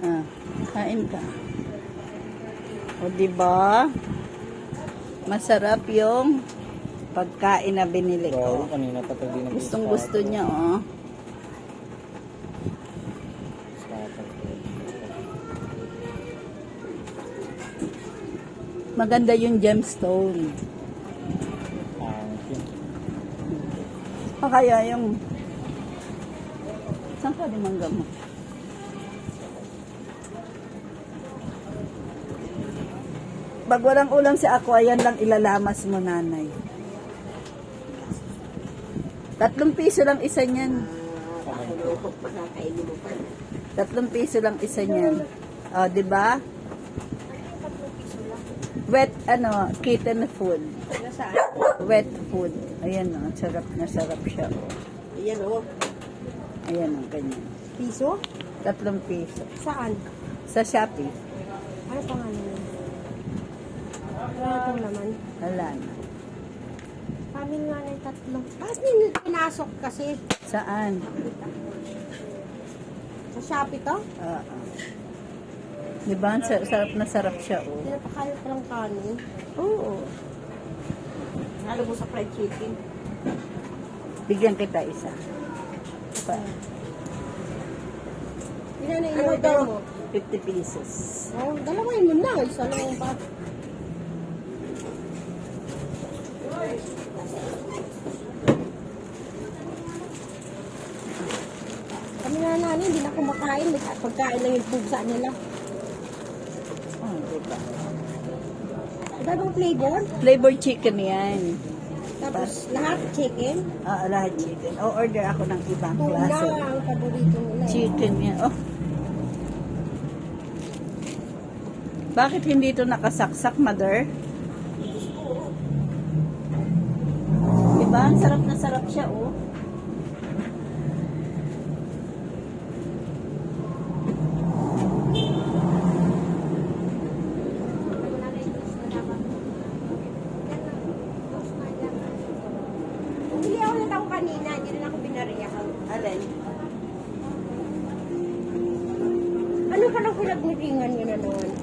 Ah, kain ka. O, diba? Masarap yung pagkain na binili ko. Kanina pa ito din. Gustong gusto niya, oh. Maganda yung gemstone. O kaya yung... Saan ka dimangga mo? Pag walang ulam si ako, ayan lang ilalamas mo, nanay. 3 piso lang isa niyan. 3 piso lang isa niyan. O, di ba? Wet, kitten food. Wet food. Ayan o, sarap na sarap siya. Ayan o. Ayan o, ganyan. Piso? 3 piso. Saan? Sa Shopee. Ano pangalan yun? Wala itong laman. Wala na. Kami nga na 3. Bakit nyo pinasok kasi? Saan? Sa Shopee to? Oo. Diba? Sarap na sarap siya, oh. Pinapakayo pa lang kanin. Oo. Halo mo sa fried chicken. Bigyan kita isa. Pa, Ilan na in-order mo? 50 pesos. Oh, dalawin mo na. Isa lang ba? Kami nga nanin, hindi na kumakain. Pagkain lang yung pugsa nila. Oh, diba? Iba bang flavor? Flavor chicken yan. Tapos lahat chicken. Lahat chicken. O, order ako ng ibang Tuna klase. ang paborito nila. Chicken yan. Oh. Bakit hindi ito nakasaksak, mother? Diba? Ang sarap na sarap siya, oh. Bumili ako ng tao kanina, hindi rin ako binariyahan. Alin? Ano ka lang pinagmitingan nyo na naman?